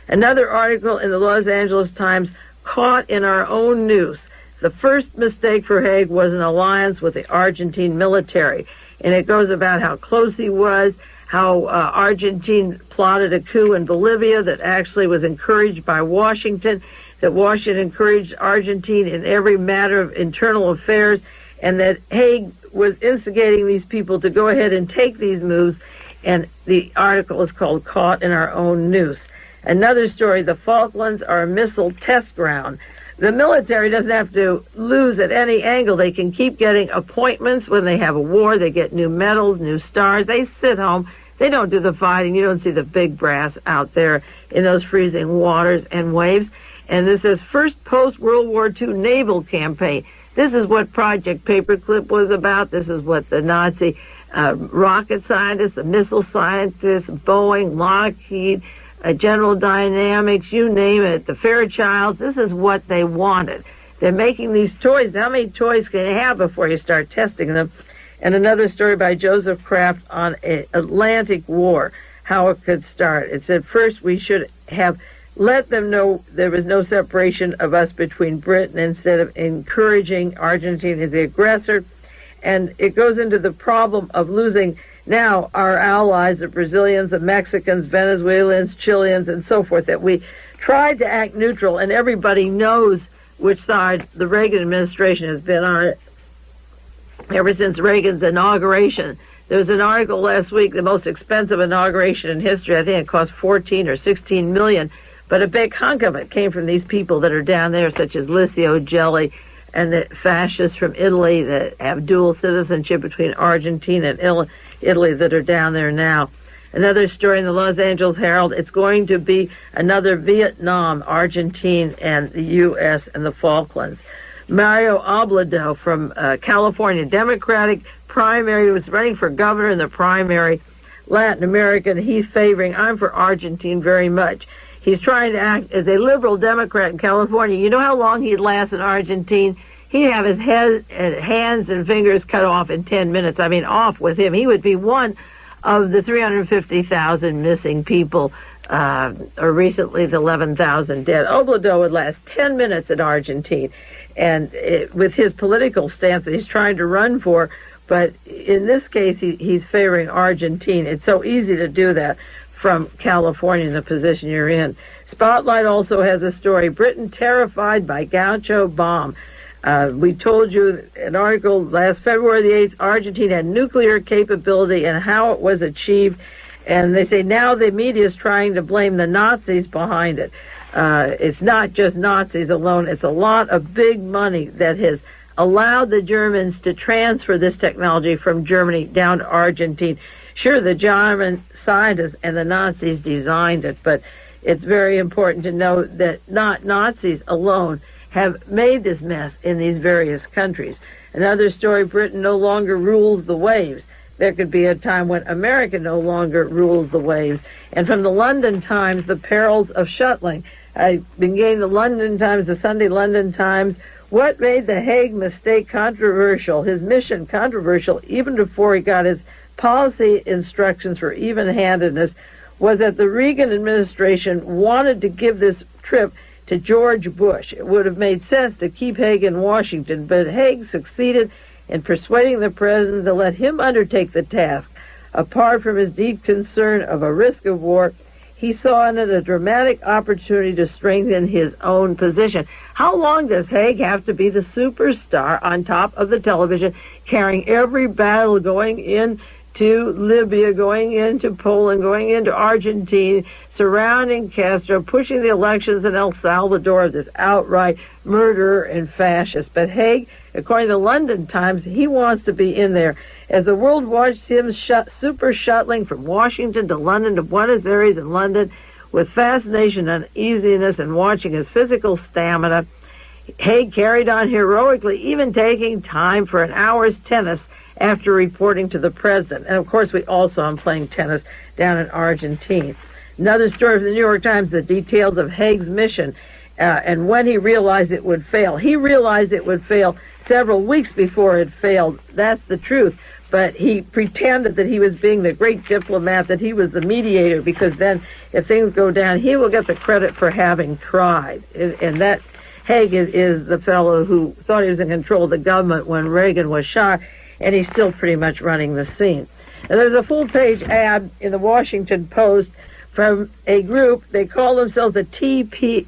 Another article in the Los Angeles Times, caught in our own noose. The first mistake for Haig was an alliance with the Argentine military. And it goes about how close he was, how Argentina plotted a coup in Bolivia that actually was encouraged by Washington, that Washington encouraged Argentina in every matter of internal affairs, and that Haig was instigating these people to go ahead and take these moves, and the article is called Caught in Our Own Noose. Another story, the Falklands are a missile test ground. The military doesn't have to lose at any angle. They can keep getting appointments when they have a war. They get new medals, new stars. They sit home. They don't do the fighting. You don't see the big brass out there in those freezing waters and waves. And this is first post-World War II naval campaign. This is what Project Paperclip was about. This is what the Nazi rocket scientists, the missile scientists, Boeing, Lockheed, General Dynamics, you name it, the Fairchilds, this is what they wanted. They're making these toys. How many toys can you have before you start testing them? And another story by Joseph Kraft on Atlantic War, how it could start. It said, first we should have let them know there was no separation of us between Britain instead of encouraging Argentina as the aggressor. And it goes into the problem of losing now our allies, the Brazilians, the Mexicans, Venezuelans, Chileans, and so forth, that we tried to act neutral, and everybody knows which side the Reagan administration has been on it ever since Reagan's inauguration. There was an article last week, the most expensive inauguration in history. I think it cost 14 or 16 million, but a big hunk of it came from these people that are down there, such as Licio Gelli and the fascists from Italy that have dual citizenship between Argentina and Italy that are down there now. Another story in the Los Angeles Herald, it's going to be another Vietnam, Argentina, and the U.S. and the Falklands. Mario Oblado from California, Democratic primary, was running for governor in the primary, Latin American. He's favoring, I'm for Argentina very much. He's trying to act as a liberal Democrat in California. You know how long he'd last in Argentina? He'd have his hands and fingers cut off in 10 minutes. I mean, off with him. He would be one of the 350,000 missing people, or recently the 11,000 dead. Oblado would last 10 minutes in Argentina. And with his political stance that he's trying to run for, but in this case, he's favoring Argentina. It's so easy to do that from California in the position you're in. Spotlight also has a story, Britain terrified by Gaucho bomb. We told you an article last February the 8th, Argentina had nuclear capability and how it was achieved. And they say now the media is trying to blame the Nazis behind it. It's not just Nazis alone. It's a lot of big money that has allowed the Germans to transfer this technology from Germany down to Argentina. Sure, the German scientists and the Nazis designed it, but it's very important to know that not Nazis alone have made this mess in these various countries. Another story, Britain no longer rules the waves. There could be a time when America no longer rules the waves. And from the London Times, the perils of shuttling. I've been getting the London Times, the Sunday London Times. What made the Hague mistake controversial, his mission controversial, even before he got his policy instructions for even-handedness, was that the Reagan administration wanted to give this trip to George Bush. It would have made sense to keep Hague in Washington, but Hague succeeded in persuading the president to let him undertake the task. Apart from his deep concern of a risk of war, he saw in it a dramatic opportunity to strengthen his own position. How long does Hague have to be the superstar on top of the television, carrying every battle, going into Libya, going into Poland, going into Argentina, surrounding Castro, pushing the elections in El Salvador, this outright murderer and fascist? But Hague, according to the London Times, he wants to be in there. As the world watched him super shuttling from Washington to London to Buenos Aires and London with fascination and uneasiness and watching his physical stamina, Hague carried on heroically, even taking time for an hour's tennis after reporting to the president. And, of course, we all saw him playing tennis down in Argentina. Another story from the New York Times, the details of Hague's mission and when he realized it would fail. He realized it would fail several weeks before it failed. That's the truth. But he pretended that he was being the great diplomat, that he was the mediator, because then if things go down, he will get the credit for having tried. And that Hague is the fellow who thought he was in control of the government when Reagan was shot, and he's still pretty much running the scene. And there's a full-page ad in the Washington Post from a group. They call themselves the TFP.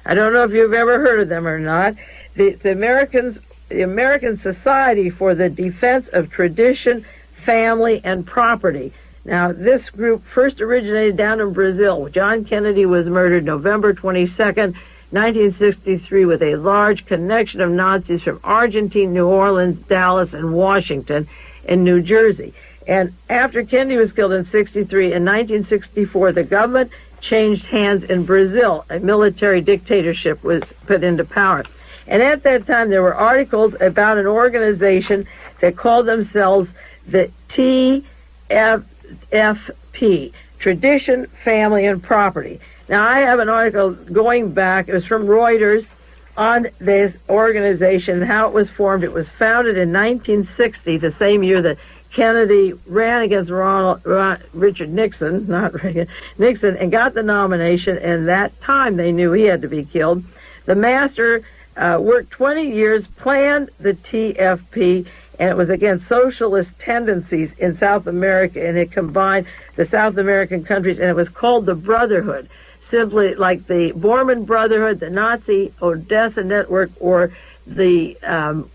I don't know if you've ever heard of them or not. The American Society for the Defense of Tradition, Family, and Property. Now, this group first originated down in Brazil. John Kennedy was murdered November 22nd, 1963, with a large connection of Nazis from Argentina, New Orleans, Dallas, and Washington, and New Jersey. And after Kennedy was killed in 63, in 1964, the government changed hands in Brazil. A military dictatorship was put into power. And at that time, there were articles about an organization that called themselves the TFP, Tradition, Family, and Property. Now, I have an article going back. It was from Reuters on this organization, how it was formed. It was founded in 1960, the same year that Kennedy ran against Richard Nixon, not Reagan, Nixon, and got the nomination. And that time, they knew he had to be killed. The master worked 20 years, planned the TFP, and it was against socialist tendencies in South America, and it combined the South American countries, and it was called the Brotherhood, simply like the Bormann Brotherhood, the Nazi Odessa Network, or the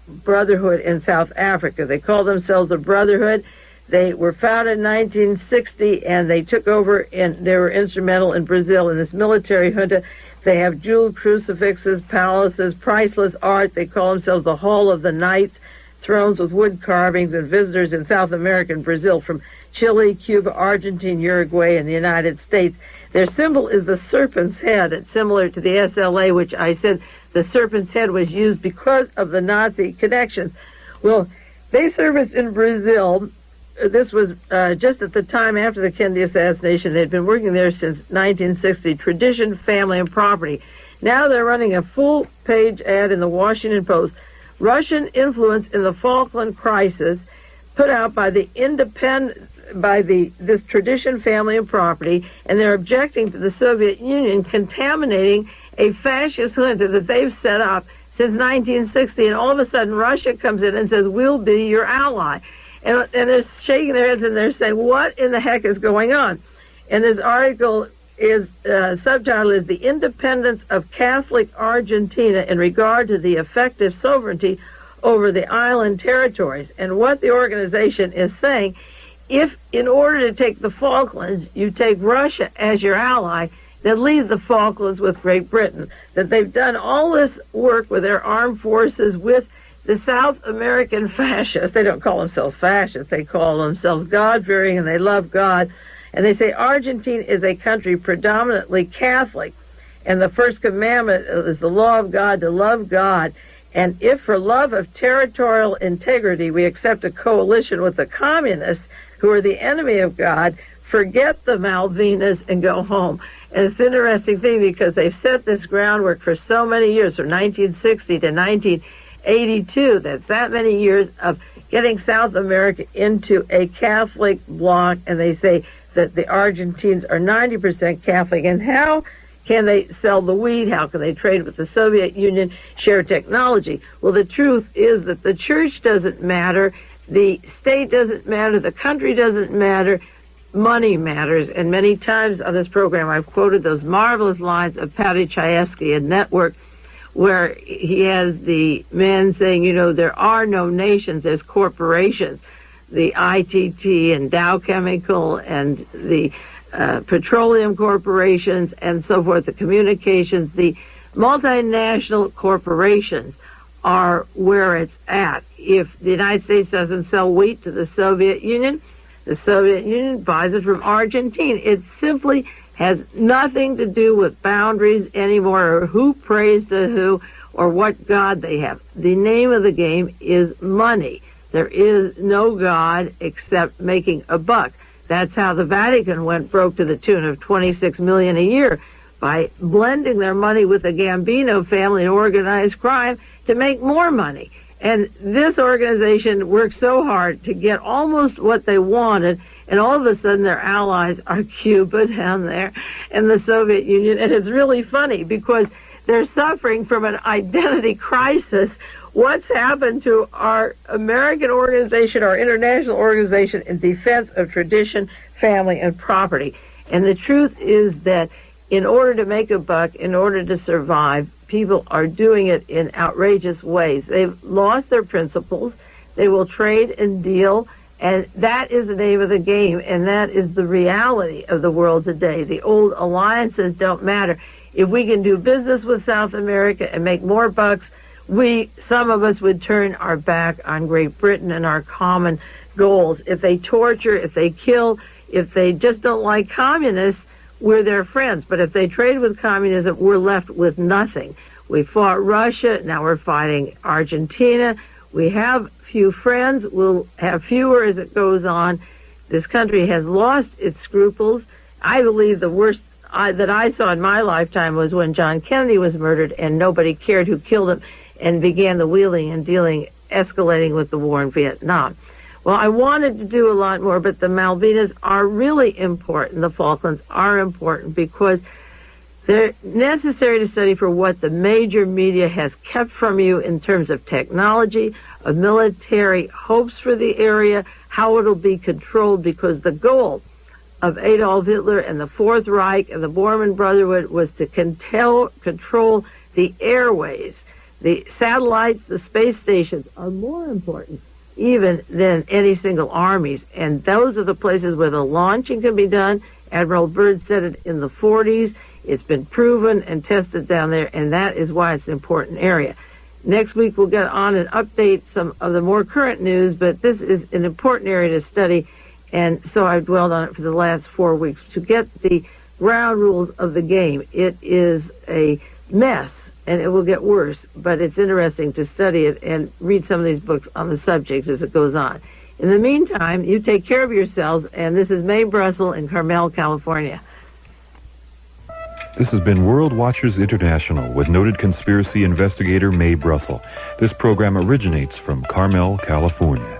Brotherhood in South Africa. They called themselves the Brotherhood. They were founded in 1960, and they took over, and they were instrumental in Brazil in this military junta. They have jeweled crucifixes, palaces, priceless art. They call themselves the Hall of the Knights, thrones with wood carvings, and visitors in South America and Brazil from Chile, Cuba, Argentina, Uruguay, and the United States. Their symbol is the serpent's head. It's similar to the SLA, which I said the serpent's head was used because of the Nazi connections. Well, they serviced in Brazil. This was just at the time after the Kennedy assassination. They'd been working there since 1960, Tradition, Family, and Property. Now they're running a full-page ad in the Washington Post. Russian influence in the Falkland crisis, put out by the this Tradition, Family, and Property, and they're objecting to the Soviet Union contaminating a fascist junta that they've set up since 1960, and all of a sudden Russia comes in and says, we'll be your ally. And they're shaking their heads and they're saying, what in the heck is going on? And this article is, subtitle is The Independence of Catholic Argentina in Regard to the Effective Sovereignty over the Island Territories. And what the organization is saying, if in order to take the Falklands, you take Russia as your ally, then leave the Falklands with Great Britain. That they've done all this work with their armed forces, with the South American fascists. They don't call themselves fascists. They call themselves God-fearing, and they love God. And they say Argentina is a country predominantly Catholic, and the first commandment is the law of God, to love God. And if for love of territorial integrity we accept a coalition with the communists, who are the enemy of God, forget the Malvinas and go home. And it's an interesting thing because they've set this groundwork for so many years, from 1960 to 1982, that's that many years of getting South America into a Catholic bloc, and they say that the Argentines are 90% Catholic. And how can they sell the wheat? How can they trade with the Soviet Union, share technology? Well, the truth is that the church doesn't matter, the state doesn't matter, the country doesn't matter, money matters. And many times on this program I've quoted those marvelous lines of Paddy Chayefsky in Network, where he has the man saying, you know, there are no nations, there's corporations. The ITT and Dow Chemical and the petroleum corporations and so forth, the communications, the multinational corporations are where it's at. If the United States doesn't sell wheat to the Soviet Union buys it from Argentina. It simply has nothing to do with boundaries anymore, or who prays to who, or what God they have. The name of the game is money. There is no God except making a buck. That's how the Vatican went broke to the tune of $26 million a year, by blending their money with the Gambino family and organized crime to make more money. And this organization worked so hard to get almost what they wanted, and all of a sudden their allies are Cuba down there and the Soviet Union. And it's really funny because they're suffering from an identity crisis. What's happened to our American organization, our international organization in defense of tradition, family, and property? And the truth is that in order to make a buck, in order to survive, people are doing it in outrageous ways. They've lost their principles. They will trade and deal, and that is the name of the game, and that is the reality of the world today. The old alliances don't matter. If we can do business with South America and make more bucks, some of us would turn our back on Great Britain and our common goals. If they torture, if they kill, if they just don't like communists, we're their friends. But if they trade with communism, we're left with nothing. We fought Russia, now we're fighting Argentina. We have few friends, we'll have fewer as it goes on. This country has lost its scruples. I believe the worst that I saw in my lifetime was when John Kennedy was murdered and nobody cared who killed him, and began the wheeling and dealing, escalating with the war in Vietnam. Well, I wanted to do a lot more, but the Malvinas are really important. The Falklands are important because they're necessary to study for what the major media has kept from you in terms of technology, of military hopes for the area, how it'll be controlled, because the goal of Adolf Hitler and the Fourth Reich and the Bormann Brotherhood was to control the airways. The satellites, the space stations are more important even than any single armies. And those are the places where the launching can be done. Admiral Byrd said it in the 40s. It's been proven and tested down there, and that is why it's an important area. Next week we'll get on and update some of the more current news, but this is an important area to study, and so I've dwelled on it for the last 4 weeks to get the ground rules of the game. It is a mess, and it will get worse, but it's interesting to study it and read some of these books on the subject as it goes on. In the meantime, you take care of yourselves, and this is Mae Brussell in Carmel, California. This has been World Watchers International with noted conspiracy investigator Mae Brussell. This program originates from Carmel, California.